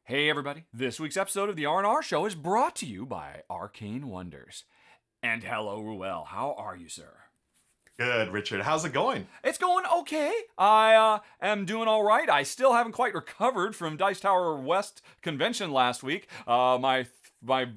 Hey everybody, this week's episode of the R&R Show is brought to you by Arcane Wonders. And hello, Ruel. How are you, sir? Good, Richard. How's it going? It's going okay. I am doing all right. I still haven't quite recovered from Dice Tower West convention last week. My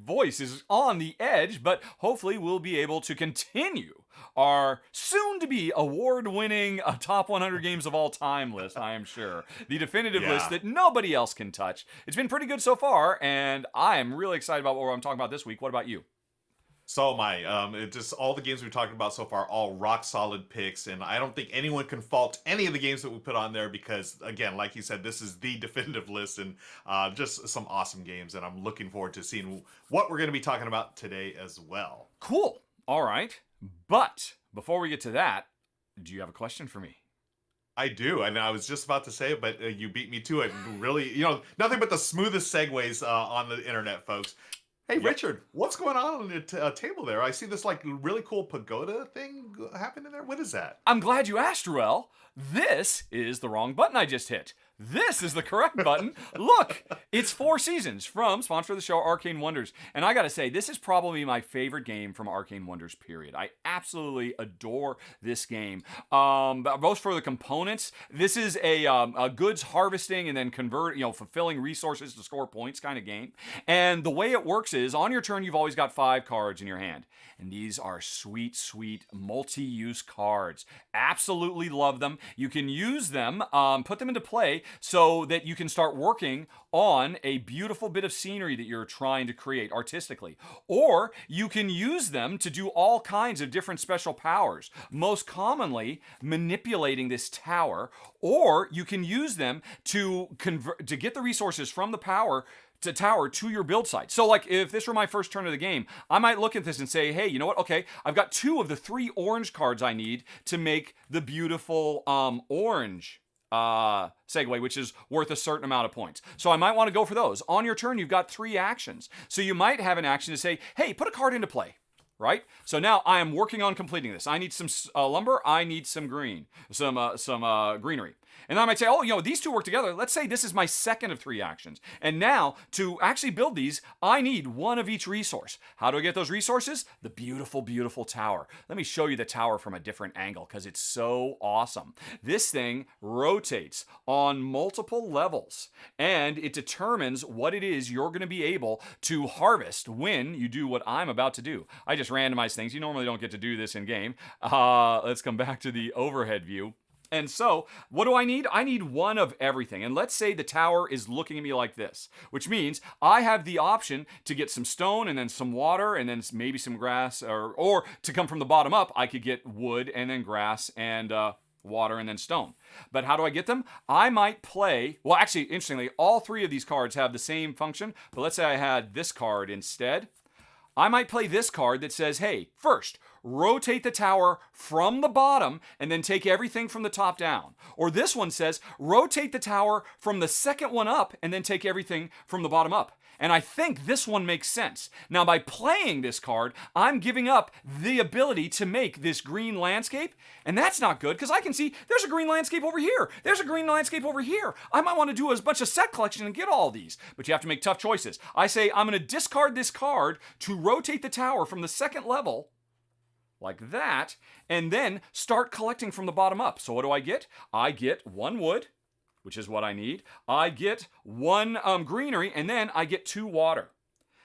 voice is on the edge, but hopefully we'll be able to continue our soon-to-be award-winning top 100 games of all time list, I am sure. The definitive list that nobody else can touch. It's been pretty good so far, and I am really excited about what I'm talking about this week. What about you? So am I. It just all the games we've talked about so far, all rock solid picks, and I don't think anyone can fault any of the games that we put on there because, again, like you said, this is the definitive list and just some awesome games, and I'm looking forward to seeing what we're going to be talking about today as well. Cool. All right. But before we get to that, do you have a question for me? I do, and I was just about to say it, but you beat me to it. Really, nothing but the smoothest segues on the internet, folks. Hey, Yep. Richard, what's going on the table there? I see this really cool pagoda thing happening there. What is that? I'm glad you asked, Ruel. This is the wrong button I just hit. This is the correct button. Look, it's Four Seasons from sponsor of the show, Arcane Wonders. And I gotta say, this is probably my favorite game from Arcane Wonders, period. I absolutely adore this game. Both for the components, this is a goods harvesting and then fulfilling resources to score points kind of game. And the way it works is, on your turn, you've always got 5 cards in your hand. And these are sweet, sweet multi-use cards. Absolutely love them. You can use them, put them into play so that you can start working on a beautiful bit of scenery that you're trying to create artistically. Or you can use them to do all kinds of different special powers, most commonly manipulating this tower, or you can use them to get the resources from the tower to your build site. So like if this were my first turn of the game, I might look at this and say, hey, you know what? Okay, I've got 2 of the 3 orange cards I need to make the beautiful orange segue, which is worth a certain amount of points. So I might want to go for those. On your turn, you've got 3 actions. So you might have an action to say, hey, put a card into play. Right? So now I am working on completing this. I need some lumber. I need some greenery. And I might say, these 2 work together. Let's say this is my second of 3 actions. And now, to actually build these, I need 1 of each resource. How do I get those resources? The beautiful, beautiful tower. Let me show you the tower from a different angle because it's so awesome. This thing rotates on multiple levels, and it determines what it is you're going to be able to harvest when you do what I'm about to do. I just randomize things. You normally don't get to do this in game. Let's come back to the overhead view. And so, what do I need? I need 1 of everything. And let's say the tower is looking at me like this, which means I have the option to get some stone and then some water and then maybe some grass, or to come from the bottom up, I could get wood and then grass and water and then stone. But how do I get them? I might play, well, actually, interestingly, all 3 of these cards have the same function, but let's say I had this card instead. I might play this card that says, hey, first, rotate the tower from the bottom and then take everything from the top down. Or this one says, rotate the tower from the second one up and then take everything from the bottom up. And I think this one makes sense. Now, by playing this card, I'm giving up the ability to make this green landscape, and that's not good because I can see there's a green landscape over here. There's a green landscape over here. I might want to do a bunch of set collection and get all these, but you have to make tough choices. I say I'm going to discard this card to rotate the tower from the second level like that, and then start collecting from the bottom up. So what do I get? I get 1 wood, which is what I need. I get 1 greenery, and then I get 2 water.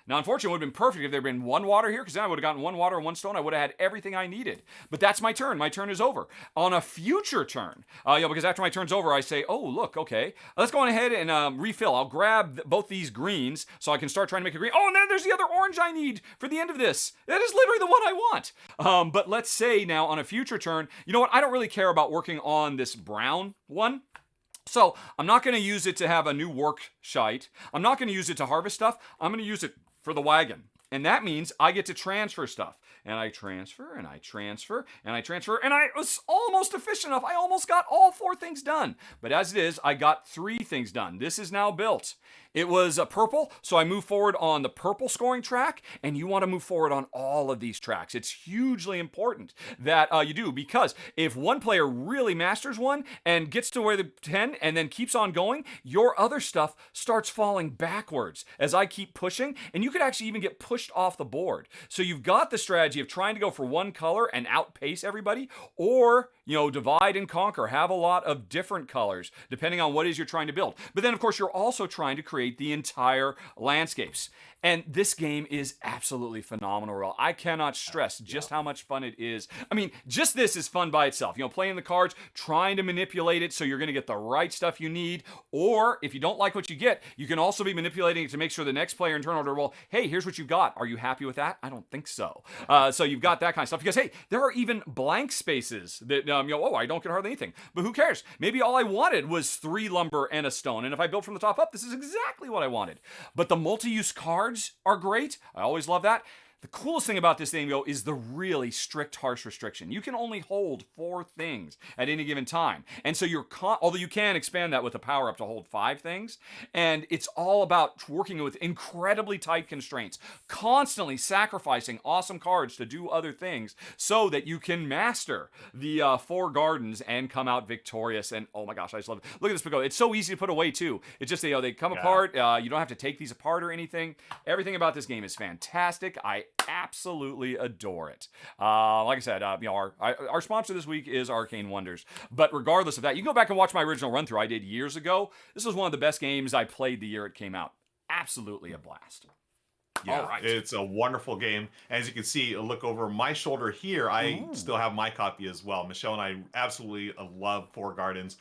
Now, unfortunately, it would have been perfect if there had been 1 water here, because then I would have gotten 1 water and 1 stone. I would have had everything I needed. But that's my turn. My turn is over. On a future turn, because after my turn's over, I say, oh, look, okay, let's go on ahead and refill. I'll grab both these greens so I can start trying to make a green. Oh, and then there's the other orange I need for the end of this. That is literally the one I want. But let's say now on a future turn, you know what? I don't really care about working on this brown one. So I'm not going to use it to have a new work shite. I'm not going to use it to harvest stuff. I'm going to use it for the wagon. And that means I get to transfer stuff. And I transfer, and I transfer, and I transfer, and I was almost efficient enough. I almost got all 4 things done. But as it is, I got 3 things done. This is now built. It was purple, so I moved forward on the purple scoring track, and you want to move forward on all of these tracks. It's hugely important that you do, because if one player really masters one and gets to where the 10 and then keeps on going, your other stuff starts falling backwards as I keep pushing, and you could actually even get pushed off the board. So you've got the strategy of trying to go for one color and outpace everybody, or divide and conquer, have a lot of different colors depending on what it is you're trying to build. But then, of course, you're also trying to create the entire landscapes. And this game is absolutely phenomenal. I cannot stress just how much fun it is. I mean, just this is fun by itself. Playing the cards, trying to manipulate it so you're going to get the right stuff you need. Or if you don't like what you get, you can also be manipulating it to make sure the next player in turn order, well, hey, here's what you've got. Are you happy with that? I don't think so. So you've got that kind of stuff. Because, hey, there are even blank spaces that, I don't get hardly anything. But who cares? Maybe all I wanted was 3 lumber and a stone. And if I built from the top up, this is exactly what I wanted. But the multi-use cards are great. I always love that. The coolest thing about this thing, though, is the really strict, harsh restriction. You can only hold 4 things at any given time. And so although you can expand that with a power up to hold 5 things, and it's all about working with incredibly tight constraints, constantly sacrificing awesome cards to do other things so that you can master the 4 gardens and come out victorious. And oh my gosh, I just love it. Look at this Pagoda. It's so easy to put away, too. It's just, they come apart. You don't have to take these apart or anything. Everything about this game is fantastic. I absolutely adore it. Like I said, our sponsor this week is Arcane Wonders. But regardless of that, you can go back and watch my original run through I did years ago. This was one of the best games I played the year it came out. Absolutely a blast. Yeah, all right. It's a wonderful game. As you can see, a look over my shoulder here, I still have my copy as well. Michelle and I absolutely love Four Gardens.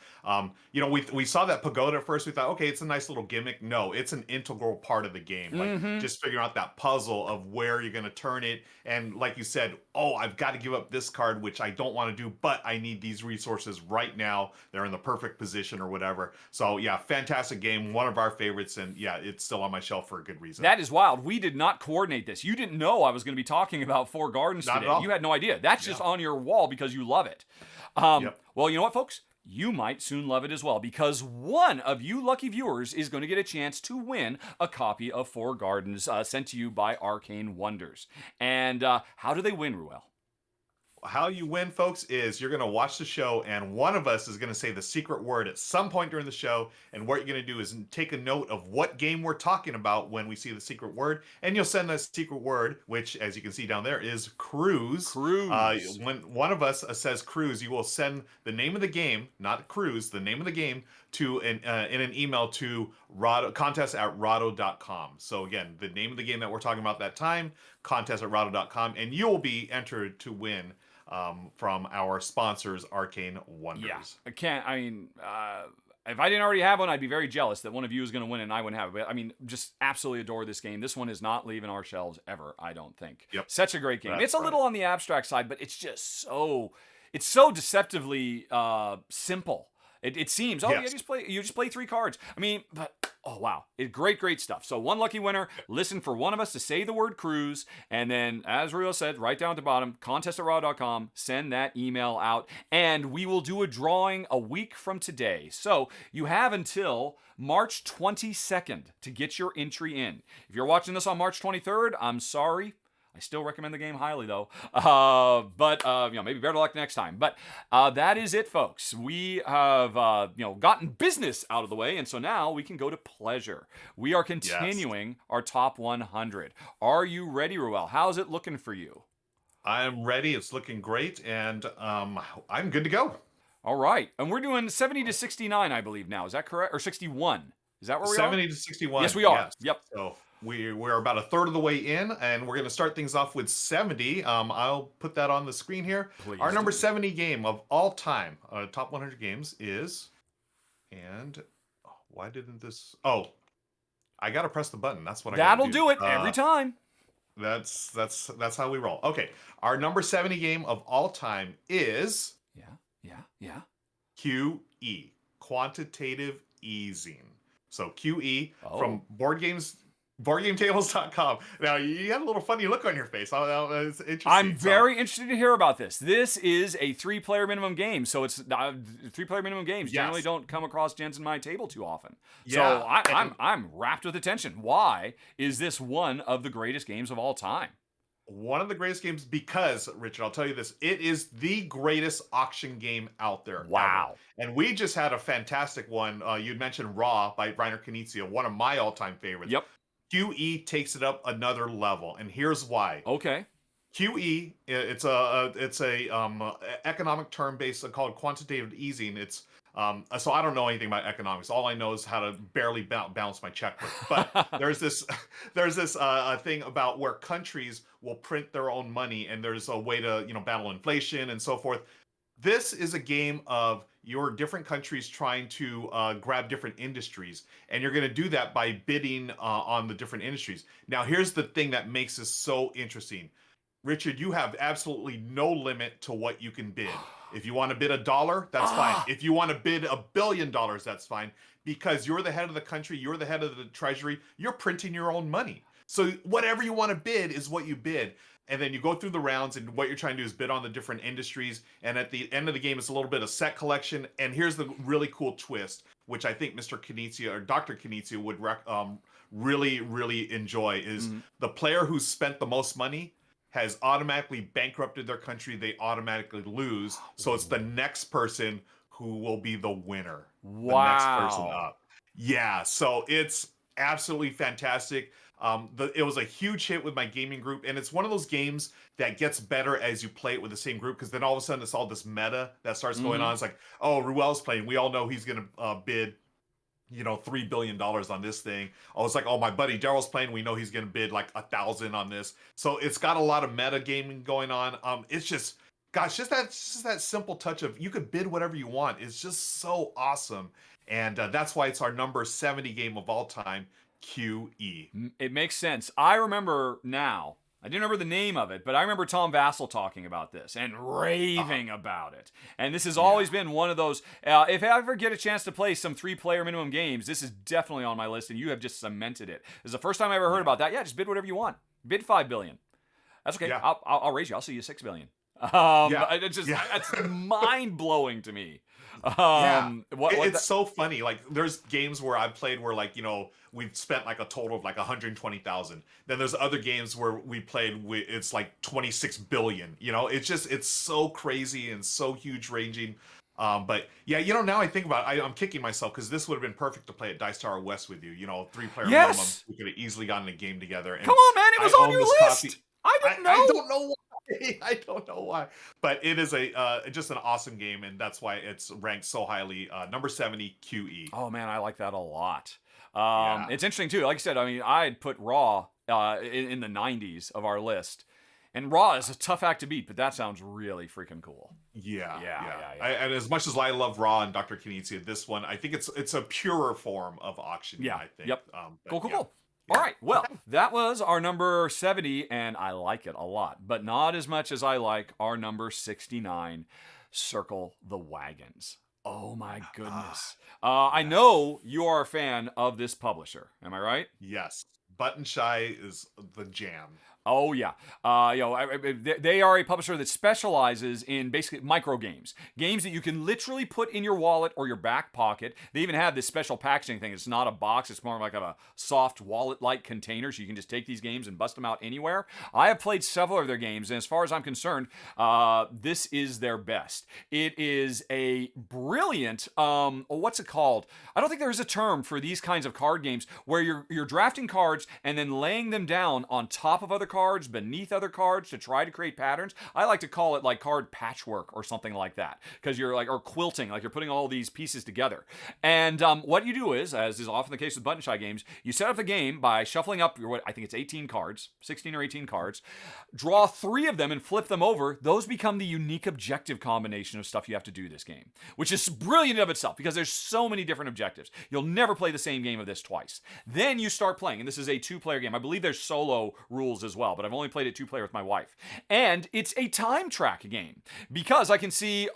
We saw that pagoda at first. We thought, okay, it's a nice little gimmick. No, it's an integral part of the game. Like just figuring out that puzzle of where you're going to turn it. And like you said, I've got to give up this card, which I don't want to do, but I need these resources right now. They're in the perfect position or whatever. So yeah, fantastic game. One of our favorites. And yeah, it's still on my shelf for a good reason. That is wild. We did not coordinate this. You didn't know I was going to be talking about Four Gardens Not today. at all. You had no idea. That's just on your wall because you love it. Well, you know what, folks? You might soon love it as well, because one of you lucky viewers is going to get a chance to win a copy of Four Gardens sent to you by Arcane Wonders. And how do they win, Ruel? How you win, folks, is you're going to watch the show, and one of us is going to say the secret word at some point during the show. And what you're going to do is take a note of what game we're talking about when we see the secret word, and you'll send us secret word, which, as you can see down there, is cruise. Cruise. When one of us says cruise, you will send the name of the game, not cruise, the name of the game, to in an email to contest@rahdo.com. So again, the name of the game that we're talking about that time, contest@rahdo.com, and you'll be entered to win from our sponsors, Arcane Wonders. Yeah, if I didn't already have one, I'd be very jealous that one of you is going to win and I wouldn't have it. But just absolutely adore this game. This one is not leaving our shelves ever, I don't think. Yep. Such a great game. That's It's a little on the abstract side, but it's just so deceptively simple. It seems, Yes. you just play 3 cards. But oh wow, great stuff. So one lucky winner, listen for one of us to say the word cruise, and then, as Ruel said, right down at the bottom, contest@rahdo.com, send that email out, and we will do a drawing a week from today. So you have until March 22nd to get your entry in. If you're watching this on March 23rd, I'm sorry. I still recommend the game highly, though. But maybe better luck next time. But that is it, folks. We have, gotten business out of the way, and so now we can go to pleasure. We are continuing our top 100. Are you ready, Ruel? How's it looking for you? I'm ready. It's looking great, and I'm good to go. All right. And we're doing 70 to 69, I believe, now. Is that correct? Or 61? Is that where we are? 70 to 61. Yes, we are. Yes. Yep. So we're about a third of the way in, and we're going to start things off with 70. I'll put that on the screen here. Please Our number do. 70 game of all time, top 100 games is, and why didn't this? Oh, I got to press the button. That's what I got That'll to do it every time. That's how we roll. Okay, our number 70 game of all time is Yeah. QE, quantitative easing. So QE Oh. from Board Games BoardGameTables.com. Now, you had a little funny look on your face. It's interesting. I'm very interested to hear about this. This is a 3-player minimum game, so it's 3-player minimum games generally Yes. don't come across Jensen my table too often. So Yeah, I'm wrapped with attention. Why is this one of the greatest games of all time? one of the greatest games because, Richard, I'll tell you this, it is the greatest auction game out there. Wow. Ever. And we just had a fantastic one. You'd mentioned Raw by Reiner Knizia, one of my all-time favorites. Yep. QE takes it up another level, and here's why. Okay. QE, it's a economic term based called quantitative easing. It's so I don't know anything about economics. All I know is how to barely balance my checkbook. But there's this thing about where countries will print their own money, and there's a way to battle inflation and so forth. This is a game of your different countries trying to grab different industries, and you're going to do that by bidding on the different industries. Now, here's the thing that makes this so interesting. Richard, you have absolutely no limit to what you can bid. If you want to bid $1, that's fine. If you want to bid $1 billion, that's fine. Because you're the head of the country, you're the head of the treasury, you're printing your own money. So whatever you want to bid is what you bid. And then you go through the rounds, and what you're trying to do is bid on the different industries. And at the end of the game, it's a little bit of set collection. And here's the really cool twist, which I think Mr. Knizia or Dr. Knizia would really, really enjoy, is the player who spent the most money has automatically bankrupted their country. They automatically lose. So it's the next person who will be the winner. Wow. The next person up. Yeah, so it's absolutely fantastic. It was a huge hit with my gaming group, and it's one of those games that gets better as you play it with the same group, because then all of a sudden it's all this meta that starts going on. It's like, oh, Ruel's playing. We all know he's going to bid $3 billion on this thing. I was like, oh, my buddy Daryl's playing. We know he's going to bid like 1,000 on this. So it's got a lot of meta gaming going on. It's just, gosh, just that simple touch of you could bid whatever you want. It's just so awesome. And that's why it's our number 70 game of all time, QE. It makes sense. I remember now. I didn't remember the name of it, but I remember Tom Vassell talking about this and raving about it. And this has always been one of those, if I ever get a chance to play some 3-player minimum games, this is definitely on my list, and you have just cemented it. This is the first time I ever heard about that. Yeah, just bid whatever you want. Bid $5 billion. That's okay. Yeah. I'll raise you. I'll see you $6 billion. That's mind-blowing to me. It's so funny. Like, there's games where I've played where, like, we've spent like a total of like 120,000. Then there's other games where we played it's like 26 billion. It's so crazy and so huge ranging. But yeah, now I think about it, I'm kicking myself, because this would have been perfect to play at Dice Tower West with you. 3-player minimum. We could have easily gotten a game together. And come on, man! It was on your list. Copy. I didn't know. I don't know why. I don't know why, but it is just an awesome game, and that's why it's ranked so highly. Number 70, QE. Oh man, I like that a lot. Yeah. It's interesting too. Like I said, I mean, I had put Raw in the 90s of our list, and Raw is a tough act to beat, but that sounds really freaking cool. Yeah. And as much as I love Raw and Dr. Knizia, this one, I think it's a purer form of auction. Yeah. I think. Yep. Cool. Yeah. All right. Well, that was our number 70, and I like it a lot, but not as much as I like our number 69, Circle the Wagons. Oh my goodness. I know you are a fan of this publisher. Am I right? Yes. Button Shy is the jam. Oh yeah, they are a publisher that specializes in basically micro games that you can literally put in your wallet or your back pocket. They even have this special packaging thing. It's not a box; it's more like a soft wallet-like container, so you can just take these games and bust them out anywhere. I have played several of their games, and as far as I'm concerned, this is their best. It is a brilliant, what's it called? I don't think there is a term for these kinds of card games where you're drafting cards and then laying them down on top of other cards, beneath other cards, to try to create patterns. I like to call it like card patchwork or something like that, because you're like, or quilting, like you're putting all these pieces together. And what you do is, as is often the case with Button Shy games, you set up the game by shuffling up your, I think it's 18 cards, 16 or 18 cards, draw 3 of them and flip them over. Those become the unique objective combination of stuff you have to do this game, which is brilliant of itself, because there's so many different objectives. You'll never play the same game of this twice. Then you start playing, and this is a 2-player game. I believe there's solo rules as well. well, but I've only played it 2-player with my wife. And it's a time track game because I can see,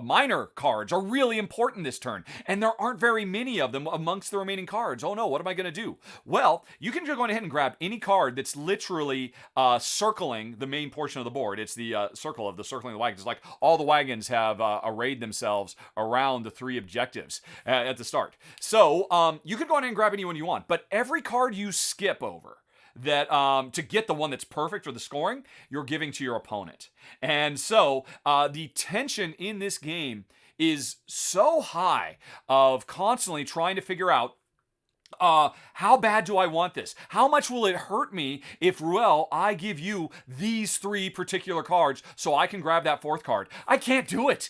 minor cards are really important this turn, and there aren't very many of them amongst the remaining cards. Oh no, what am I going to do? Well, you can just go ahead and grab any card that's literally circling the main portion of the board. It's the circle of the circling the wagons. It's like all the wagons have arrayed themselves around the 3 objectives at the start. So you can go ahead and grab anyone you want, but every card you skip over that to get the one that's perfect for the scoring, you're giving to your opponent. And so the tension in this game is so high of constantly trying to figure out how bad do I want this? How much will it hurt me if, Ruel, I give you these 3 particular cards so I can grab that 4th card? I can't do it.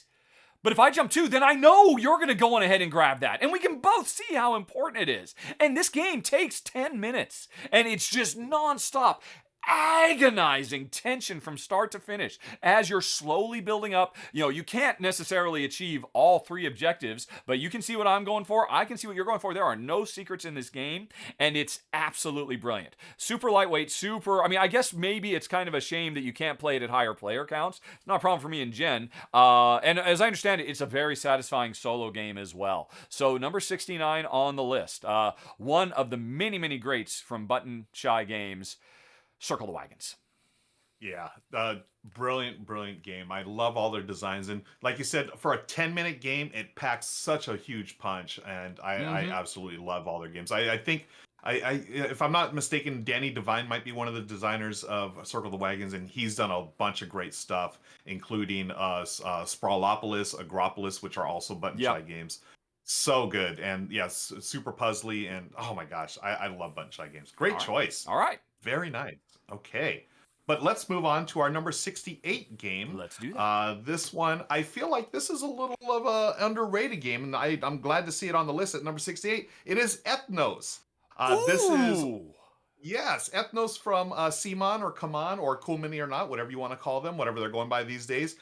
But if I jump 2, then I know you're going to go on ahead and grab that. And we can both see how important it is. And this game takes 10 minutes. And it's just nonstop, agonizing tension from start to finish as you're slowly building up. You can't necessarily achieve all 3 objectives, but you can see what I'm going for. I can see what you're going for. There are no secrets in this game, and it's absolutely brilliant. Super lightweight, I guess maybe it's kind of a shame that you can't play it at higher player counts. It's not a problem for me and Jen. And as I understand it, it's a very satisfying solo game as well. So number 69 on the list. One of the many, many greats from Button Shy Games, Circle the Wagons. Yeah, brilliant game. I love all their designs, and like you said, for a 10-minute game, it packs such a huge punch, and I absolutely love all their games. I think if I'm not mistaken, Danny Devine might be one of the designers of Circle the Wagons, and he's done a bunch of great stuff, including Sprawlopolis, Agropolis, which are also Button Shy games. So good, and yes, super puzzly, and oh my gosh, I love Button Shy games. Great choice. All right. Very nice. Okay. But let's move on to our number 68 game. Let's do that. This one, I feel like this is a little of a underrated game, and I'm glad to see it on the list at number 68. It is Ethnos. This is, yes, Ethnos from Simon or Kaman or Cool Mini or Not, whatever you want to call them, whatever they're going by these days.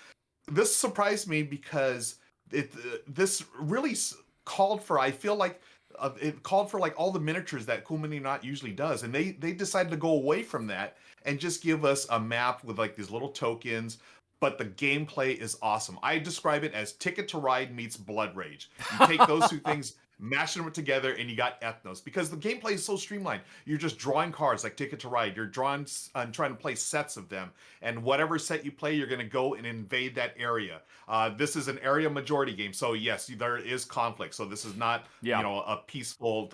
This surprised me because this really called for, I feel like, it called for like all the miniatures that Cool Mini Not usually does, and they decided to go away from that and just give us a map with like these little tokens. But the gameplay is awesome. I describe it as Ticket to Ride meets Blood Rage. You take those 2 things, mashing them together, and you got Ethnos. Because the gameplay is so streamlined. You're just drawing cards like Ticket to Ride. You're drawing and trying to play sets of them. And whatever set you play, you're going to go and invade that area. This is an area majority game. So yes, there is conflict. So this is not a peaceful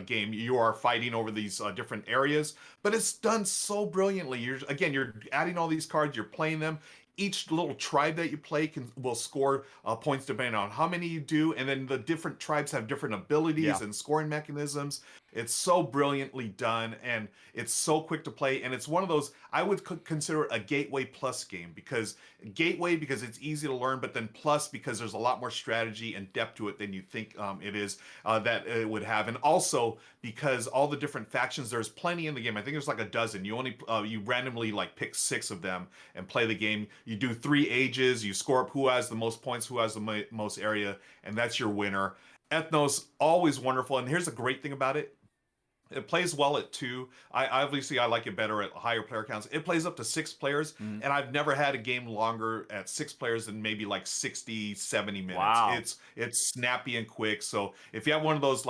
game. You are fighting over these different areas. But it's done so brilliantly. You're adding all these cards. You're playing them. Each little tribe that you play will score points depending on how many you do, and then the different tribes have different abilities and scoring mechanisms. It's so brilliantly done, and it's so quick to play, and it's one of those, I would consider a Gateway Plus game, because it's easy to learn, but then Plus because there's a lot more strategy and depth to it than you think it is, that it would have. And also because all the different factions, there's plenty in the game. I think there's like a dozen. You only you randomly like pick 6 of them and play the game. You do 3 ages, you score up who has the most points, who has the most area, and that's your winner. Ethnos, always wonderful, and here's the great thing about it. It plays well at 2. I like it better at higher player counts. It plays up to 6 players, and I've never had a game longer at 6 players than maybe like 60, 70 minutes. Wow. It's snappy and quick. So if you have one of those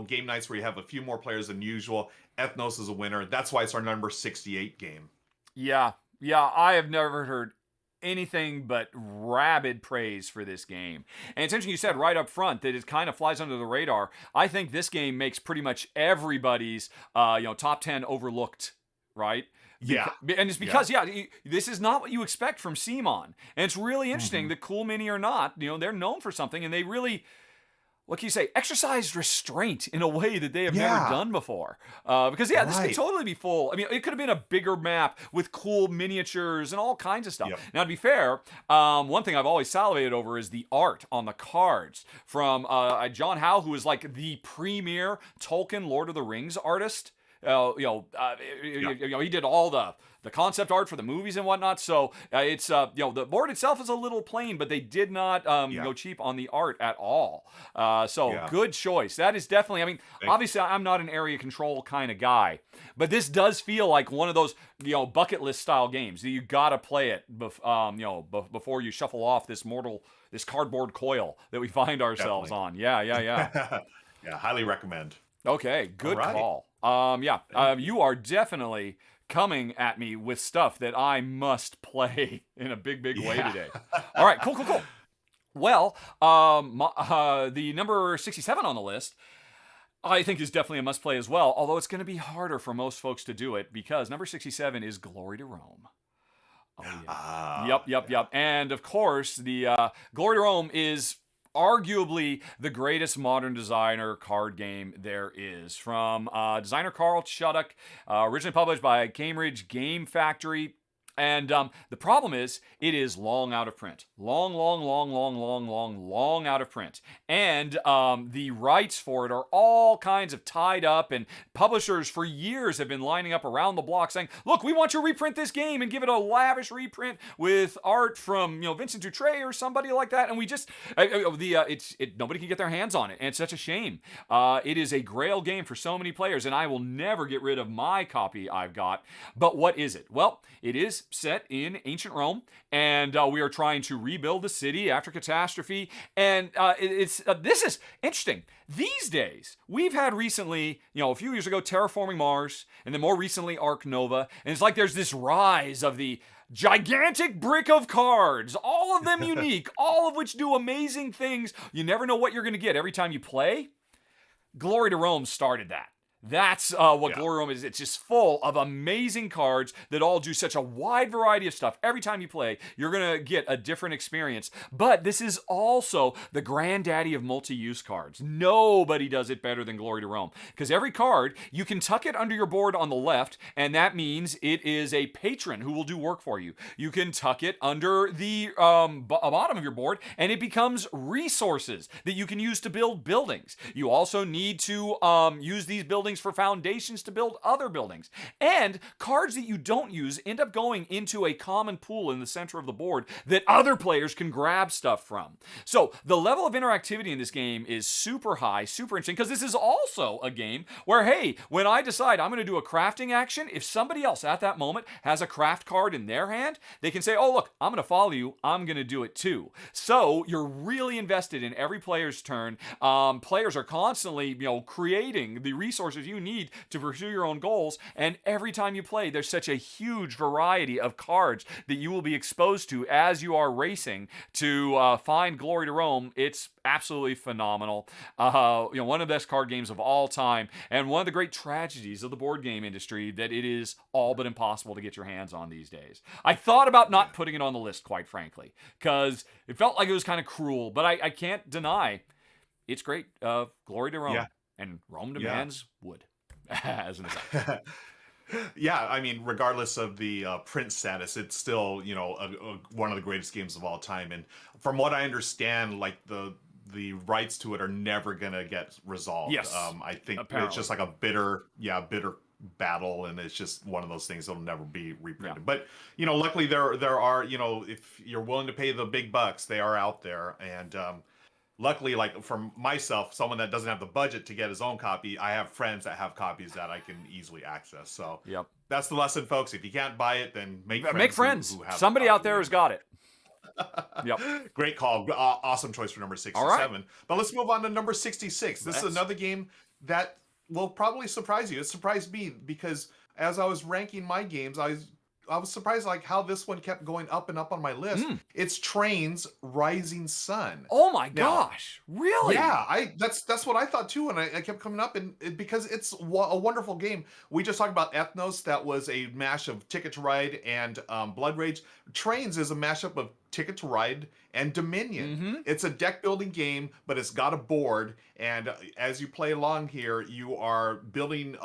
game nights where you have a few more players than usual, Ethnos is a winner. That's why it's our number 68 game. Yeah, I have never heard anything but rabid praise for this game. And it's interesting you said right up front that it kind of flies under the radar. I think this game makes pretty much everybody's top 10 overlooked, right? Yeah. And it's because, this is not what you expect from Simon. And it's really interesting that Cool Mini or Not, they're known for something, and they really, what can you say, exercised restraint in a way that they have never done before. Because, this could totally be full. I mean, it could have been a bigger map with cool miniatures and all kinds of stuff. Yep. Now, to be fair, one thing I've always salivated over is the art on the cards from John Howe, who is like the premier Tolkien Lord of the Rings artist. he did all the concept art for the movies and whatnot. So it's the board itself is a little plain, but they did not go cheap on the art at all. So good choice. That is definitely. I mean, obviously, I'm not an area control kind of guy, but this does feel like one of those bucket list style games that you gotta play it before you shuffle off this cardboard coil that we find ourselves on. Yeah. Yeah, highly recommend. Okay, good call. You are definitely coming at me with stuff that I must play in a big way today. All right, cool. Well, the number 67 on the list, I think is definitely a must play as well, although it's going to be harder for most folks to do it because number 67 is Glory to Rome. Oh, yeah. Yep. And of course, the Glory to Rome is arguably the greatest modern designer card game there is. From designer Carl Chuduk, originally published by Cambridge Game Factory. And the problem is, it is long out of print. Long out of print. And the rights for it are all kinds of tied up, and publishers for years have been lining up around the block saying, look, we want you to reprint this game and give it a lavish reprint with art from Vincent Dutray or somebody like that. And we just, nobody can get their hands on it. And it's such a shame. It is a grail game for so many players, and I will never get rid of my copy I've got. But what is it? Well, it is set in ancient Rome, and we are trying to rebuild the city after catastrophe. And this is interesting. These days, we've had recently, a few years ago, Terraforming Mars, and then more recently, Ark Nova. And it's like there's this rise of the gigantic brick of cards, all of them unique, all of which do amazing things. You never know what you're going to get every time you play. Glory to Rome started that. That's what Glory Rome is. It's just full of amazing cards that all do such a wide variety of stuff. Every time you play, you're going to get a different experience. But this is also the granddaddy of multi-use cards. Nobody does it better than Glory to Rome. Because every card, you can tuck it under your board on the left, and that means it is a patron who will do work for you. You can tuck it under the bottom of your board, and it becomes resources that you can use to build buildings. You also need to use these buildings for foundations to build other buildings. And cards that you don't use end up going into a common pool in the center of the board that other players can grab stuff from. So the level of interactivity in this game is super high, super interesting, because this is also a game where, hey, when I decide I'm going to do a crafting action, if somebody else at that moment has a craft card in their hand, they can say, oh, look, I'm going to follow you. I'm going to do it too. So you're really invested in every player's turn. Players are constantly, creating the resources you need to pursue your own goals, and every time you play, there's such a huge variety of cards that you will be exposed to as you are racing to find Glory to Rome. It's absolutely phenomenal. One of the best card games of all time, and one of the great tragedies of the board game industry that it is all but impossible to get your hands on these days. I thought about not putting it on the list, quite frankly, because it felt like it was kind of cruel, but I can't deny it's great. Glory to Rome. Yeah. And Rome demands wood, as an aside. Yeah, I mean, regardless of the print status, it's still, one of the greatest games of all time. And from what I understand, like the rights to it are never gonna get resolved. Yes, I think apparently. It's just like a bitter battle, and it's just one of those things that'll never be reprinted. But luckily there are, if you're willing to pay the big bucks, they are out there. And luckily, like for myself, someone that doesn't have the budget to get his own copy, I have friends that have copies that I can easily access. So that's the lesson, folks. If you can't buy it, then make friends. Who have somebody out there has got it. Great call. Awesome choice for number 67. Right. But let's move on to number 66. This is another game that will probably surprise you. It surprised me because as I was ranking my games, I was surprised like how this one kept going up and up on my list. It's Train's Rising Sun. Oh my gosh. Really? Yeah, that's what I thought too, and I kept coming up, and because it's a wonderful game. We just talked about Ethnos, that was a mash of Ticket to Ride and Blood Rage. Trains is a mashup of Ticket to Ride and Dominion. Mm-hmm. It's a deck building game, but it's got a board. And as you play along here, you are building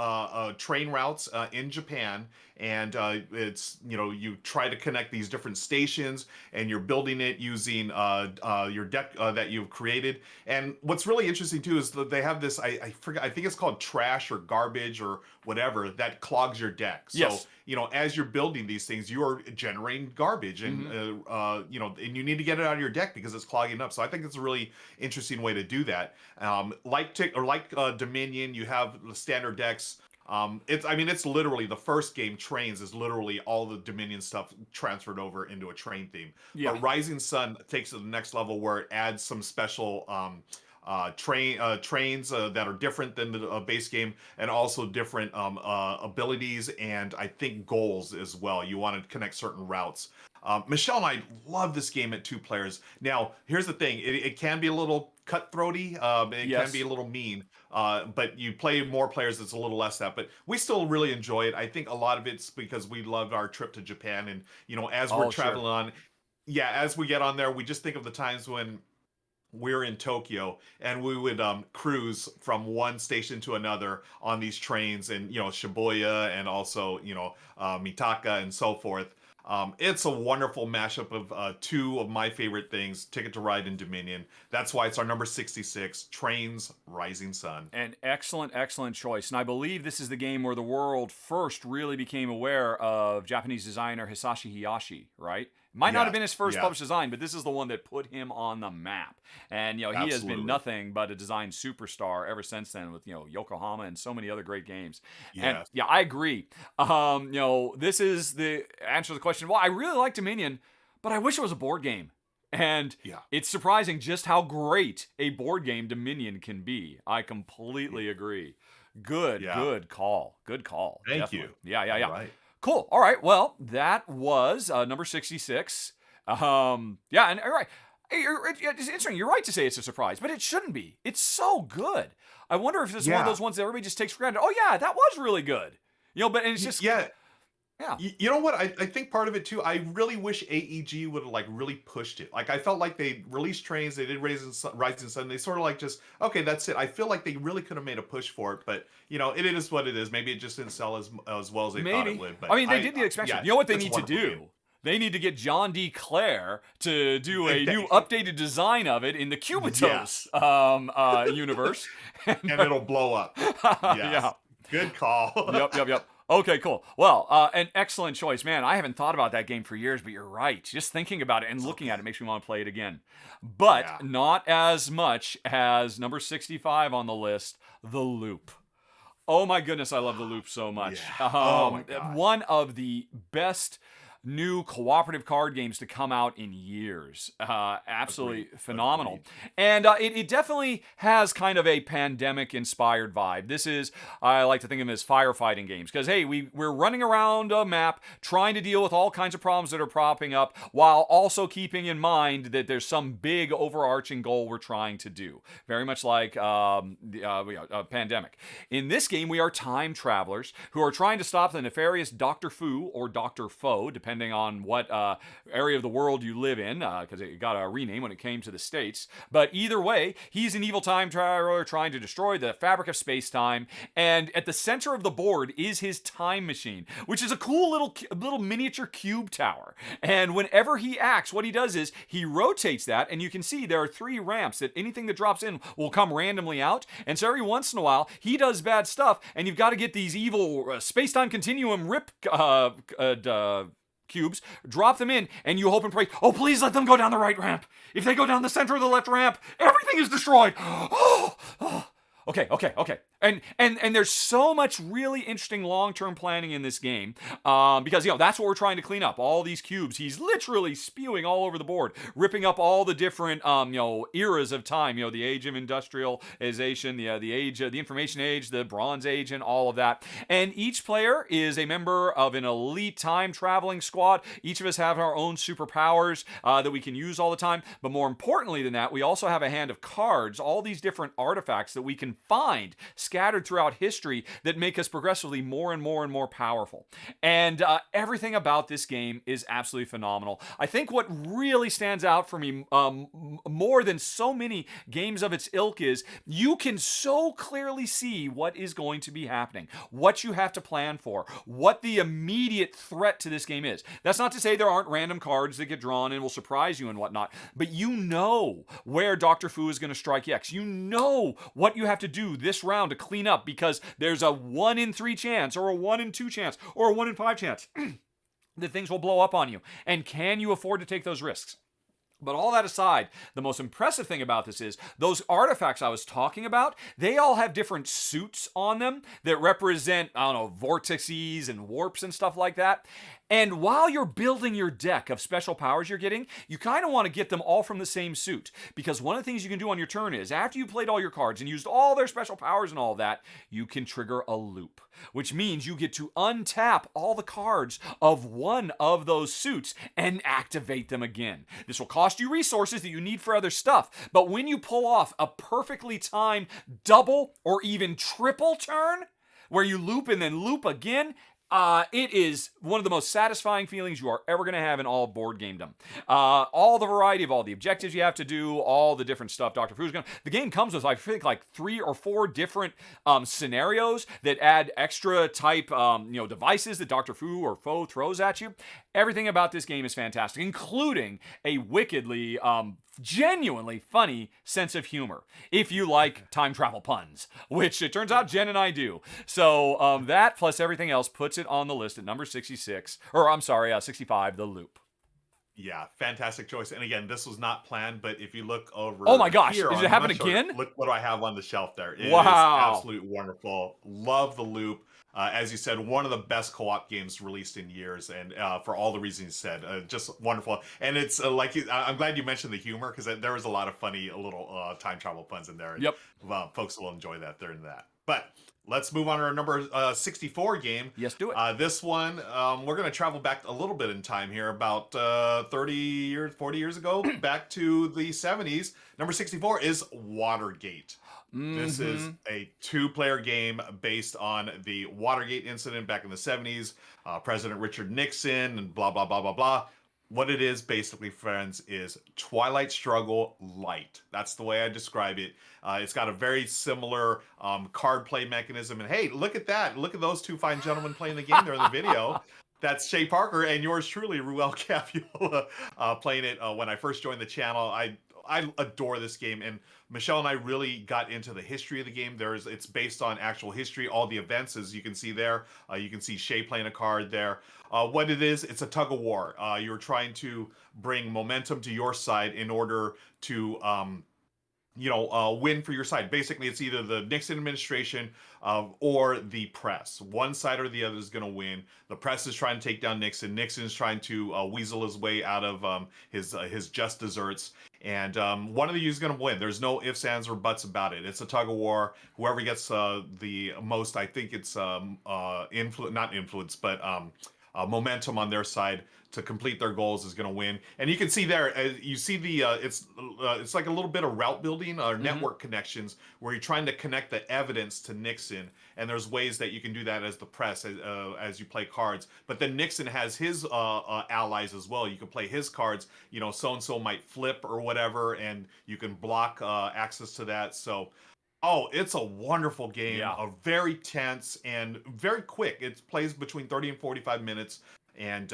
train routes in Japan. And it's, you try to connect these different stations, and you're building it using your deck that you've created. And what's really interesting too is that they have this, I forget, I think it's called trash or garbage or whatever, that clogs your deck. So, Yes. as you're building these things, you are generating garbage, and and you need to get it out of your deck because it's clogging up. So I think it's a really interesting way to do that. Like Dominion, you have the standard decks. It's literally the first game, Trains, is literally all the Dominion stuff transferred over into a train theme. Yeah. But Rising Sun takes it to the next level where it adds some special trains that are different than the base game, and also different abilities, and I think goals as well. You want to connect certain routes. Michelle and I love this game at 2 players. Now, here's the thing. It can be a little cutthroaty. It Yes. can be a little mean. But you play more players, it's a little less that. But we still really enjoy it. I think a lot of it's because we loved our trip to Japan. And, as we're traveling on, as we get on there, we just think of the times when we're in Tokyo and we would cruise from one station to another on these trains, and Shibuya, and also Mitaka and so forth. It's a wonderful mashup of 2 of my favorite things, Ticket to Ride and Dominion. That's why it's our number 66, Trains, Rising Sun. An excellent, excellent choice. And I believe this is the game where the world first really became aware of Japanese designer Hisashi Hayashi, right? Might not have been his first published design, but this is the one that put him on the map. And, he has been nothing but a design superstar ever since then with, Yokohama and so many other great games. Yeah. And, I agree. This is the answer to the question. Well, I really like Dominion, but I wish it was a board game. And it's surprising just how great a board game Dominion can be. I completely agree. Good call. Good call. Thank Definitely. you. Yeah. All right. Cool. All right. Well, that was number 66. And all right. It's interesting. You're right to say it's a surprise, but it shouldn't be. It's so good. I wonder if this is one of those ones that everybody just takes for granted. Oh yeah, that was really good. But it's just Yeah. You know what? I think part of it too, I really wish AEG would have really pushed it. I felt like they released Trains, they did Rising Sun, they sort of just, okay, that's it. I feel like they really could have made a push for it, but it is what it is. Maybe it just didn't sell as well as they thought it would. But they did the expansion. You know what they need to do? Game. They need to get John D. Clare to do a new updated design of it in the Cubitos universe. And it'll blow up. Yes. Yeah. Good call. Yep. Okay, cool. Well, an excellent choice. Man, I haven't thought about that game for years, but you're right. Just thinking about it and looking at it makes me want to play it again. But not as much as number 65 on the list, The Loop. Oh my goodness, I love The Loop so much. Oh my God. One of the best new cooperative card games to come out in years. Absolutely phenomenal. Agreed. And it definitely has kind of a pandemic-inspired vibe. This is, I like to think of them as firefighting games, because, hey, we're running around a map trying to deal with all kinds of problems that are popping up, while also keeping in mind that there's some big overarching goal we're trying to do. Very much like the pandemic. In this game, we are time travelers who are trying to stop the nefarious Dr. Fu or Dr. Foe, depending on what area of the world you live in, because it got a rename when it came to the States. But either way, he's an evil time traveler trying to destroy the fabric of space-time, and at the center of the board is his time machine, which is a cool little miniature cube tower. And whenever he acts, what he does is he rotates that, and you can see there are 3 ramps that anything that drops in will come randomly out. And so every once in a while, he does bad stuff, and you've got to get these evil space-time continuum rip cubes, drop them in, and you hope and pray, oh, please let them go down the right ramp. If they go down the center of the left ramp, everything is destroyed. Okay. And there's so much really interesting long-term planning in this game, because, that's what we're trying to clean up. All these cubes, he's literally spewing all over the board, ripping up all the different, eras of time, the age of industrialization, the age of the information age, the Bronze Age, and all of that. And each player is a member of an elite time-traveling squad. Each of us have our own superpowers that we can use all the time. But more importantly than that, we also have a hand of cards, all these different artifacts that we can find scattered throughout history that make us progressively more and more and more powerful. And everything about this game is absolutely phenomenal. I think what really stands out for me more than so many games of its ilk is you can so clearly see what is going to be happening, what you have to plan for, what the immediate threat to this game is. That's not to say there aren't random cards that get drawn and will surprise you and whatnot, but you know where Dr. Fu is going to strike X. You know what you have to do this round to clean up because there's a 1 in 3 chance or a 1 in 2 chance or a 1 in 5 chance that things will blow up on you. And can you afford to take those risks? But all that aside, the most impressive thing about this is those artifacts I was talking about, they all have different suits on them that represent, I don't know, vortices and warps and stuff like that. And while you're building your deck of special powers you're getting, you kind of want to get them all from the same suit. Because one of the things you can do on your turn is, after you played all your cards and used all their special powers and all that, you can trigger a loop. Which means you get to untap all the cards of one of those suits and activate them again. This will cost you resources that you need for other stuff, but when you pull off a perfectly timed double or even triple turn, where you loop and then loop again, it is one of the most satisfying feelings you are ever going to have in all board gamedom. All the variety of all the objectives you have to do, all the different stuff Dr. Fu's going to... The game comes with, I think, like 3 or 4 different scenarios that add extra type devices that Dr. Fu or Foe throws at you. Everything about this game is fantastic, including a wickedly... genuinely funny sense of humor, if you like time travel puns, which it turns out Jen and I do. So that plus everything else puts it on the list at number 66, or I'm sorry, 65, The Loop. Yeah, fantastic choice. And again, this was not planned, but if you look over, oh my gosh, here is on it happen my shoulder, again? Look what do I have on the shelf there. It Wow. is absolutely wonderful. Love The Loop. As you said, one of the best co-op games released in years, and for all the reasons you said, just wonderful. And it's I'm glad you mentioned the humor, because there was a lot of funny little time travel puns in there. And, yep. Folks will enjoy that during that. But let's move on to our number 64 game. Yes, do it. This one, we're going to travel back a little bit in time here, about 40 years ago, back to the 70s. Number 64 is Watergate. Mm-hmm. This is a 2-player game based on the Watergate incident back in the 70s. President Richard Nixon and blah, blah, blah, blah, blah. What it is, basically, friends, is Twilight Struggle Light. That's the way I describe it. It's got a very similar card play mechanism. And hey, look at that. Look at those 2 fine gentlemen playing the game there in the video. That's Shay Parker and yours truly, Ruel Capula, playing it when I first joined the channel. I adore this game, and Michelle and I really got into the history of the game. It's based on actual history, all the events, as you can see there. You can see Shay playing a card there. What it is, it's a tug of war. You're trying to bring momentum to your side in order to win for your side. Basically, it's either the Nixon administration or the press. One side or the other is going to win. The press is trying to take down Nixon. Nixon is trying to weasel his way out of his just desserts. And one of you is going to win. There's no ifs, ands, or buts about it. It's a tug of war. Whoever gets the most, I think it's momentum on their side to complete their goals is going to win. And you can see there, you see the it's like a little bit of route building or network connections where you're trying to connect the evidence to Nixon. And there's ways that you can do that as the press as you play cards. But then Nixon has his allies as well. You can play his cards. So and so might flip or whatever, and you can block access to that. So. Oh, it's a wonderful game. Yeah. Very tense and very quick. It plays between 30 and 45 minutes. And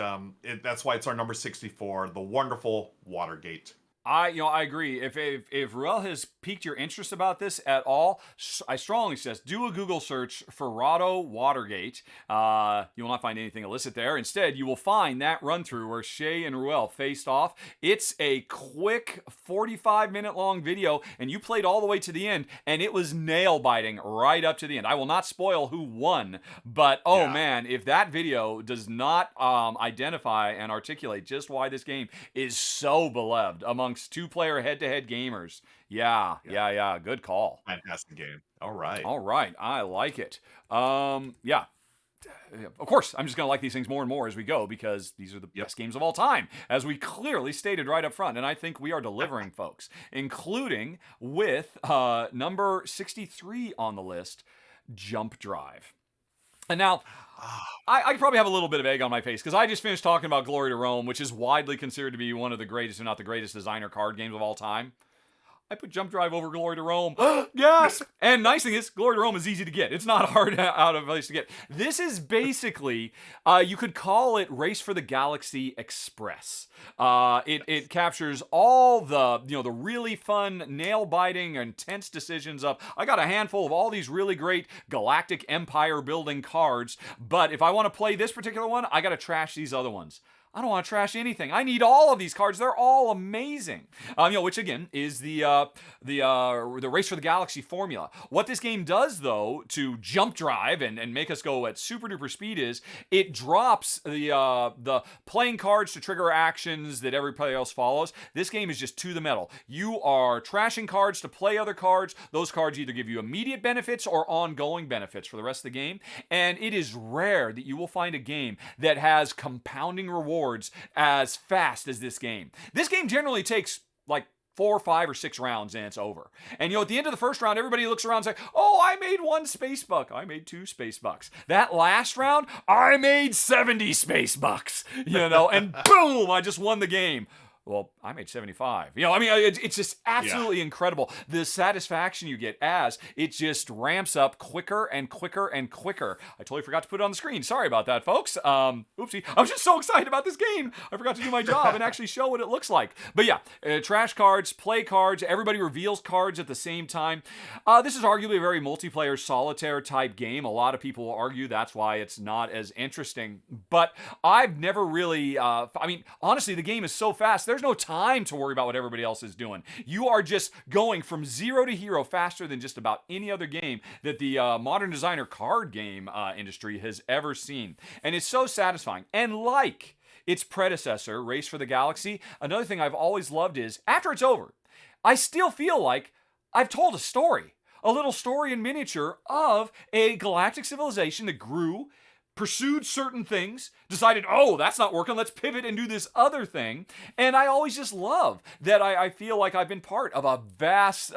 that's why it's our number 64, the wonderful Watergate. I agree. If Ruel has piqued your interest about this at all, I strongly suggest do a Google search for Rahdo Watergate. You will not find anything illicit there. Instead, you will find that run through where Shay and Ruel faced off. It's a quick 45-minute long video, and you played all the way to the end, and it was nail biting right up to the end. I will not spoil who won, but man, if that video does not identify and articulate just why this game is so beloved among 2-player head-to-head gamers. Yeah. Good call. Fantastic game. All right. I like it. Yeah. of course, I'm just going to like these things more and more as we go because these are the best games of all time, as we clearly stated right up front. And I think we are delivering, folks, including with number 63 on the list, Jump Drive. And now, I probably have a little bit of egg on my face because I just finished talking about Glory to Rome, which is widely considered to be one of the greatest, if not the greatest, designer card games of all time. I put Jump Drive over Glory to Rome. Yes! And nice thing is, Glory to Rome is easy to get. It's not hard out of place to get. This is basically, you could call it Race for the Galaxy Express. It captures all the really fun, nail-biting, intense decisions of, I got a handful of all these really great galactic empire-building cards, but if I want to play this particular one, I got to trash these other ones. I don't want to trash anything. I need all of these cards. They're all amazing. Which again is the Race for the Galaxy formula. What this game does, though, to jump drive and make us go at super duper speed is it drops the playing cards to trigger actions that every player else follows. This game is just to the metal. You are trashing cards to play other cards. Those cards either give you immediate benefits or ongoing benefits for the rest of the game. And it is rare that you will find a game that has compounding rewards as fast as this game. This game generally takes like 4, 5, or 6 rounds and it's over. And at the end of the first round, everybody looks around and says, oh, I made 1 space buck. I made 2 space bucks. That last round, I made 70 space bucks. And boom, I just won the game. Well, I made 75. It's just absolutely incredible. The satisfaction you get as it just ramps up quicker and quicker and quicker. I totally forgot to put it on the screen. Sorry about that, folks. Oopsie. I was just so excited about this game. I forgot to do my job and actually show what it looks like. But trash cards, play cards, everybody reveals cards at the same time. This is arguably a very multiplayer solitaire type game. A lot of people will argue that's why it's not as interesting. But I've never really, honestly, the game is so fast. There's no time to worry about what everybody else is doing. You are just going from zero to hero faster than just about any other game that the modern designer card game industry has ever seen. And it's so satisfying. And like its predecessor, Race for the Galaxy, another thing I've always loved is, after it's over, I still feel like I've told a story. A little story in miniature of a galactic civilization that grew, pursued certain things, decided, oh, that's not working, let's pivot and do this other thing. And I always just love that I feel like I've been part of a vast,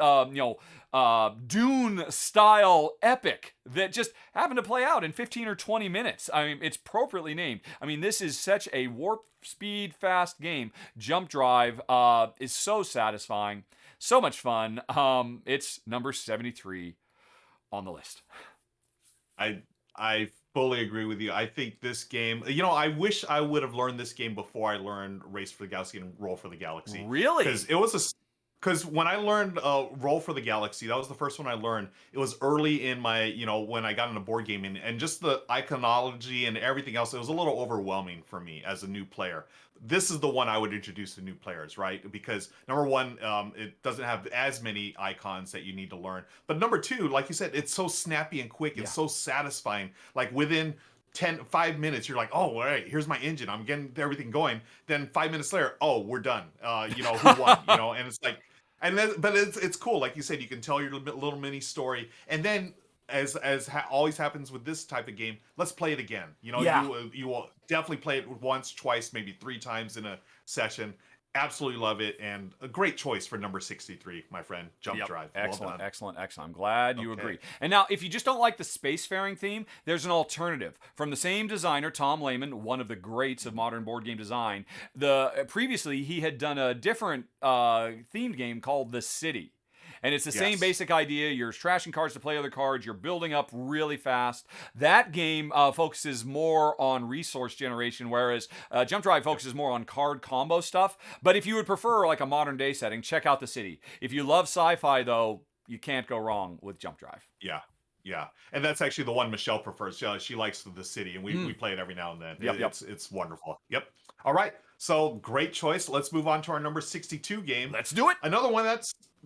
Dune-style epic that just happened to play out in 15 or 20 minutes. It's appropriately named. This is such a warp speed fast game. Jump Drive is so satisfying, so much fun. It's number 73 on the list. I fully agree with you. I think this game, I wish I would have learned this game before I learned Race for the Galaxy and Roll for the Galaxy. Really? Because when I learned Roll for the Galaxy, that was the first one I learned. It was early in my, when I got into board gaming, and just the iconology and everything else, it was a little overwhelming for me as a new player. This is the one I would introduce to new players, right? Because number one, it doesn't have as many icons that you need to learn. But number two, like you said, it's so snappy and quick. It's so satisfying. Like within 5 minutes, you're like, oh, all right, here's my engine. I'm getting everything going. Then 5 minutes later, oh, we're done. Who won? And it's like, but it's cool. Like you said, you can tell your little mini story, and then as always happens with this type of game, let's play it again. You will definitely play it once, twice, maybe 3 times in a session. Absolutely love it, and a great choice for number 63, my friend. Jump Drive. Excellent, excellent. I'm glad you agree. And now, if you just don't like the spacefaring theme, there's an alternative from the same designer, Tom Lehman, one of the greats of modern board game design. Previously, he had done a different themed game called The City. And it's the same basic idea. You're trashing cards to play other cards. You're building up really fast. That game focuses more on resource generation, whereas Jump Drive focuses more on card combo stuff. But if you would prefer like a modern day setting, check out The City. If you love sci-fi, though, you can't go wrong with Jump Drive. Yeah. And that's actually the one Michelle prefers. She likes The City, and we play it every now and then. It's wonderful. Yep. All right. So great choice. Let's move on to our number 62 game. Let's do it. Another one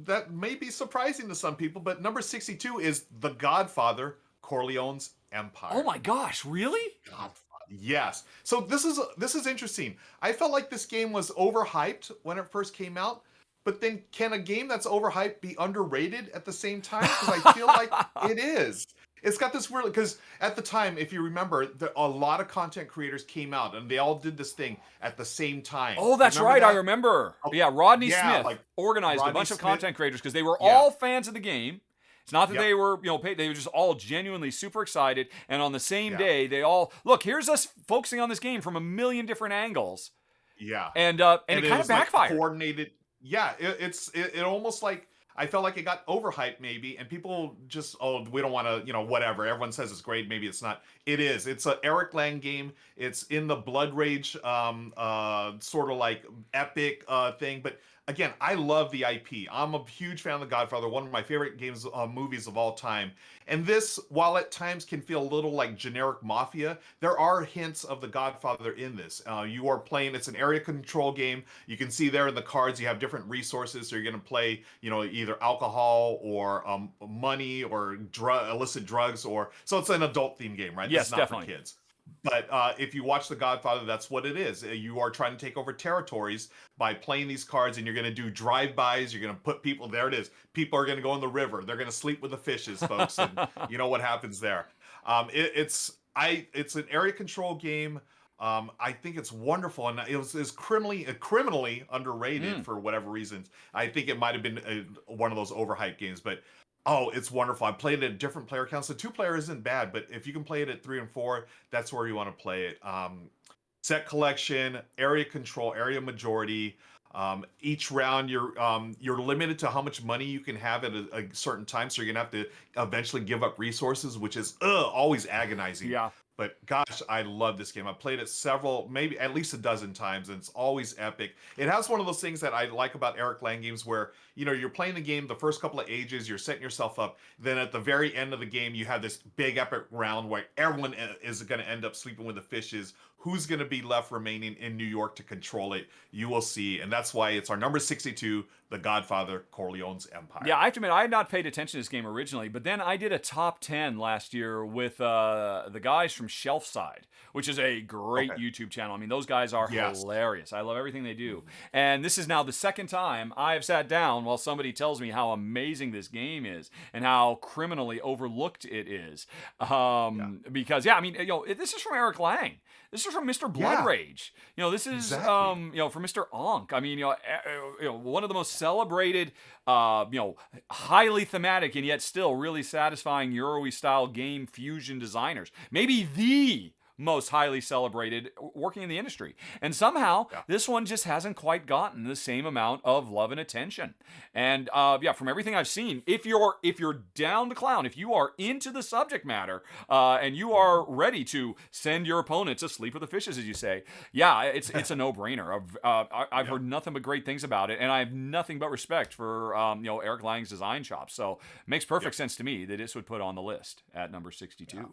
that may be surprising to some people, but number 62 is The Godfather, Corleone's Empire. Oh my gosh, really? Godfather. Yes. So this is interesting. I felt like this game was overhyped when it first came out, but then can a game that's overhyped be underrated at the same time? Because I feel like it is. It's got this weird, because at the time, if you remember, a lot of content creators came out and they all did this thing at the same time. Oh, You that's remember right. I that? remember. Oh, Yeah, Rodney yeah, Smith like organized a Rodney bunch of Smith. content creators because they were Yeah. all fans of the game. It's not that Yep. they were, paid. They were just all genuinely super excited. And on the same Yeah. day, they all look. Here's us focusing on this game from a million different angles, Yeah. and it kind of was like backfired. coordinated. Yeah, it almost like, I felt like it got overhyped maybe, and people just, oh, we don't want to, whatever. Everyone says it's great, maybe it's not. It is. It's a Eric Lang game. It's in the Blood Rage sort of like epic thing, but again, I love the IP. I'm a huge fan of The Godfather, one of my favorite games, movies of all time. And this, while at times can feel a little like generic Mafia, there are hints of The Godfather in this. You are playing, it's an area control game. You can see there in the cards, you have different resources. So you're going to play, either alcohol or money or illicit drugs, so it's an adult themed game, right? Yes, this is not definitely. for kids. But if you watch The Godfather, that's what it is. You are trying to take over territories by playing these cards, and you're going to do drive-bys. You're going to put people. There it is. People are going to go in the river. They're going to sleep with the fishes, folks, and you know what happens there. It's an area control game. I think it's wonderful, and it's criminally underrated for whatever reasons. I think it might have been one of those overhyped games, but oh, it's wonderful. I played it at different player counts. So 2-player isn't bad, but if you can play it at 3 and 4, that's where you want to play it. Set collection, area control, area majority. Each round, you're limited to how much money you can have at a certain time, so you're gonna have to eventually give up resources, which is always agonizing. Yeah. But gosh, I love this game. I've played it several, maybe at least a dozen times, and it's always epic. It has one of those things that I like about Eric Lang games where, you're playing the game the first couple of ages, you're setting yourself up. Then at the very end of the game, you have this big epic round where everyone is going to end up sleeping with the fishes. Who's going to be left remaining in New York to control it? You will see. And that's why it's our number 62, The Godfather, Corleone's Empire. Yeah, I have to admit, I had not paid attention to this game originally, but then I did a top 10 last year with the guys from Shelfside, which is a great YouTube channel. I mean, those guys are hilarious. I love everything they do. And this is now the second time I have sat down while somebody tells me how amazing this game is and how criminally overlooked it is. Because, I mean, this is from Eric Lang. This is from Mr. Blood Rage. This is from Mr. Onk. I mean, one of the most celebrated, highly thematic and yet still really satisfying Euro-y style game fusion designers. Maybe the most highly celebrated working in the industry. And somehow this one just hasn't quite gotten the same amount of love and attention. And from everything I've seen, if you're down to clown, if you are into the subject matter, and you are ready to send your opponent to sleep with the fishes, as you say, it's a no-brainer. I've heard nothing but great things about it, and I have nothing but respect for Eric Lang's design chops. So it makes perfect sense to me that this would put on the list at number 62. Yeah.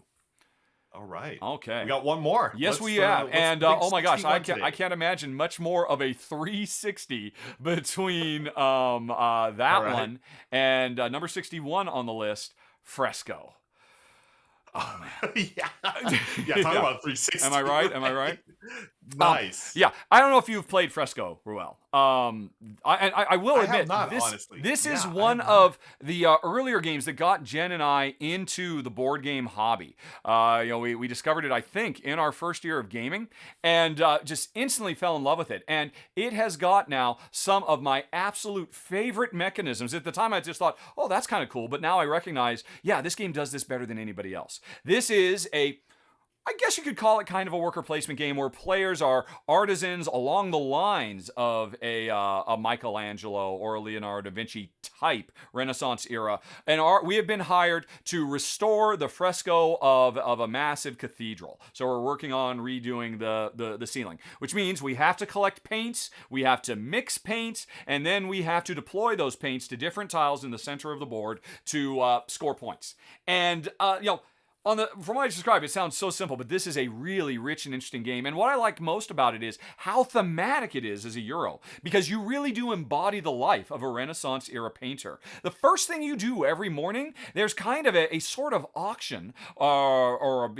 All right. Okay. We got one more. Yes, we have. And oh my gosh, I can't imagine much more of a 360 between that one and number 61 on the list, Fresco. Oh man. Talk about 360. Am I right? Nice. I don't know if you've played Fresco, Ruel. I will admit, have not, honestly. This is one of the earlier games that got Jen and I into the board game hobby. We discovered it, I think, in our first year of gaming, and just instantly fell in love with it. And it has got now some of my absolute favorite mechanisms. At the time, I just thought, oh, that's kind of cool. But now I recognize, this game does this better than anybody else. This is I guess you could call it kind of a worker placement game where players are artisans along the lines of a Michelangelo or a Leonardo da Vinci type Renaissance era. And we have been hired to restore the fresco of a massive cathedral. So we're working on redoing the ceiling, which means we have to collect paints, we have to mix paints, and then we have to deploy those paints to different tiles in the center of the board to score points. And, from what I described, it sounds so simple, but this is a really rich and interesting game. And what I like most about it is how thematic it is as a Euro, because you really do embody the life of a Renaissance era painter. The first thing you do every morning, there's kind of a sort of auction or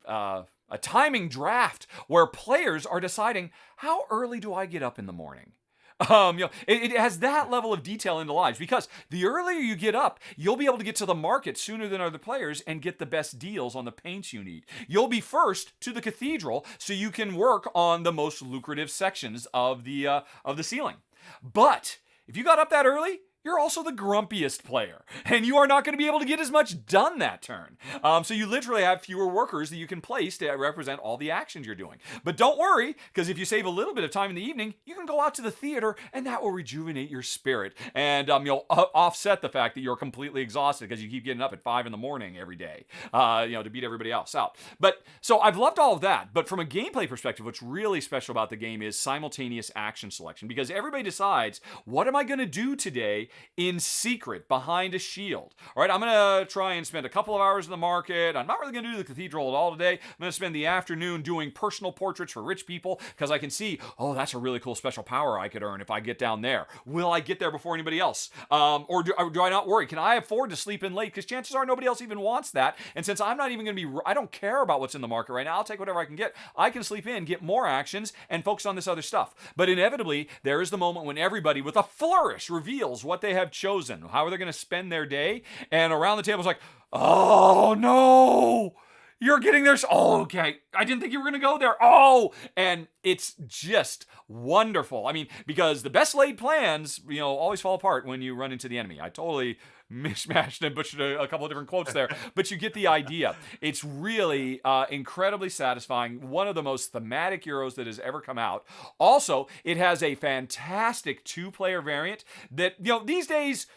a timing draft where players are deciding, how early do I get up in the morning? It has that level of detail into lives because the earlier you get up, you'll be able to get to the market sooner than other players and get the best deals on the paints you need. You'll be first to the cathedral so you can work on the most lucrative sections of the ceiling. But if you got up that early, you're also the grumpiest player, and you are not going to be able to get as much done that turn. So you literally have fewer workers that you can place to represent all the actions you're doing. But don't worry, because if you save a little bit of time in the evening, you can go out to the theater, and that will rejuvenate your spirit, and you'll offset the fact that you're completely exhausted because you keep getting up at 5 in the morning every day, to beat everybody else out. But so I've loved all of that, but from a gameplay perspective, what's really special about the game is simultaneous action selection, because everybody decides, what am I going to do today in secret behind a shield? All right, I'm going to try and spend a couple of hours in the market. I'm not really going to do the cathedral at all today. I'm going to spend the afternoon doing personal portraits for rich people because I can see, oh, that's a really cool special power I could earn if I get down there. Will I get there before anybody else? Or do I not worry? Can I afford to sleep in late? Because chances are nobody else even wants that. And since I'm not even going to be, I don't care about what's in the market right now. I'll take whatever I can get. I can sleep in, get more actions, and focus on this other stuff. But inevitably, there is the moment when everybody, with a flourish, reveals what they have chosen, how are they going to spend their day, and around the table is like, oh no, you're getting there. Oh, okay, I didn't think you were going to go there. Oh, and it's just wonderful. I mean, because the best laid plans, always fall apart when you run into the enemy. I totally mishmashed and butchered a couple of different quotes there, but you get the idea. It's really incredibly satisfying. One of the most thematic Euros that has ever come out. Also, it has a fantastic 2-player variant that, these days,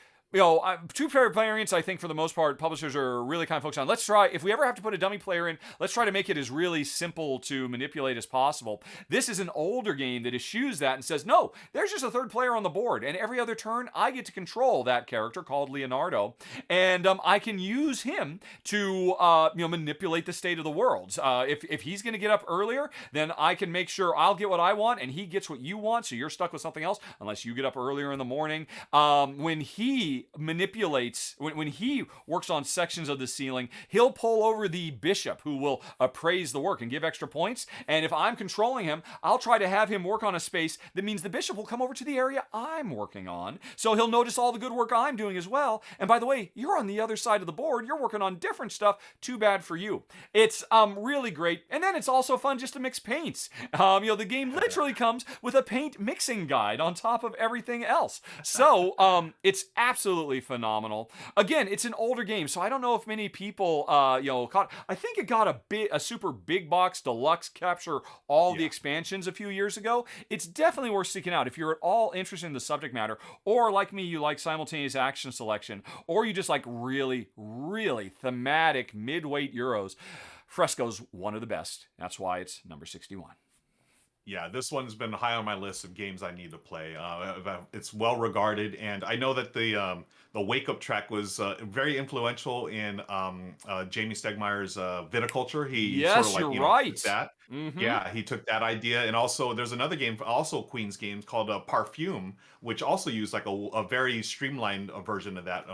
two-player variants, I think for the most part, publishers are really kind of focused on. Let's try, if we ever have to put a dummy player in, let's try to make it as really simple to manipulate as possible. This is an older game that eschews that and says, no, there's just a third player on the board, and every other turn, I get to control that character called Leonardo, and I can use him to, manipulate the state of the world. If he's going to get up earlier, then I can make sure I'll get what I want, and he gets what you want, so you're stuck with something else, unless you get up earlier in the morning. When he manipulates, when he works on sections of the ceiling, he'll pull over the bishop who will appraise the work and give extra points. And if I'm controlling him, I'll try to have him work on a space that means the bishop will come over to the area I'm working on. So he'll notice all the good work I'm doing as well. And by the way, you're on the other side of the board. You're working on different stuff. Too bad for you. It's really great. And then it's also fun just to mix paints. The game literally comes with a paint mixing guide on top of everything else. So it's absolutely phenomenal. Again, it's an older game, so I don't know if many people, caught. I think it got a super big box deluxe capture all the expansions a few years ago. It's definitely worth seeking out if you're at all interested in the subject matter, or like me, you like simultaneous action selection, or you just like really, really thematic mid-weight Euros. Fresco's one of the best. That's why it's number 61. Yeah, this one's been high on my list of games I need to play. It's well regarded, and I know that the Wake Up track was very influential in Jamie Stegmaier's Viticulture. He Yes, sort of you're right. took that. Mm-hmm. Yeah, he took that idea, and also there's another game, also Queen's game, called Parfume, which also used like a very streamlined version of that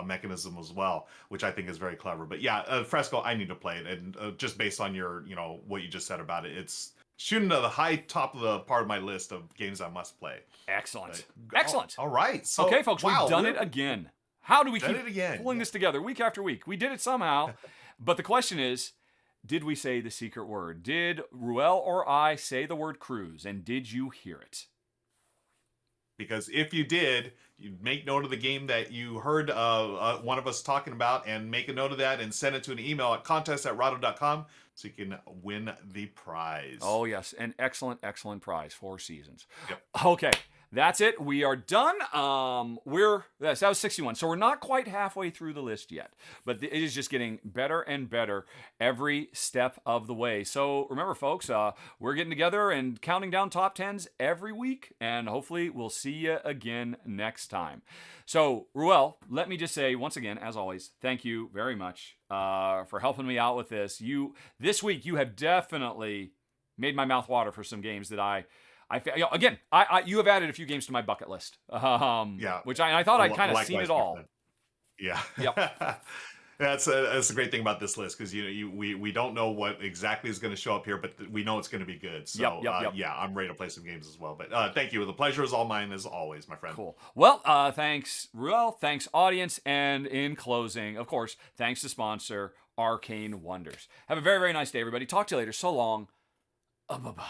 mechanism as well, which I think is very clever. But yeah, Fresco, I need to play it, and just based on your, what you just said about it, it's shooting to the high top of the part of my list of games I must play. Excellent. But, Excellent. All right. So, okay, folks, wow, we've done it again. How do we keep again. pulling this together week after week? We did it somehow. But the question is, did we say the secret word? Did Ruel or I say the word cruise? And did you hear it? Because if you did, you make note of the game that you heard one of us talking about, and make a note of that and send it to an email at contest@rahdo.com so you can win the prize. Oh, yes. An excellent, excellent prize. 4 seasons. Yep. Okay. That's it. We are done. That was 61. So we're not quite halfway through the list yet, but it is just getting better and better every step of the way. So remember, folks, we're getting together and counting down top 10s every week, and hopefully we'll see you again next time. So, Ruel, let me just say once again, as always, thank you very much for helping me out with this. This week, you have definitely made my mouth water for some games that you have added a few games to my bucket list. Yeah. Which I thought I'd kind of seen it all. Yeah. Yep. That's the great thing about this list, because we don't know what exactly is going to show up here, but we know it's going to be good. So Yep. yeah, I'm ready to play some games as well. But thank you. The pleasure is all mine as always, my friend. Cool. Well, thanks, Ruel. Thanks, audience. And in closing, of course, thanks to sponsor Arcane Wonders. Have a very, very nice day, everybody. Talk to you later. So long. Bye-bye.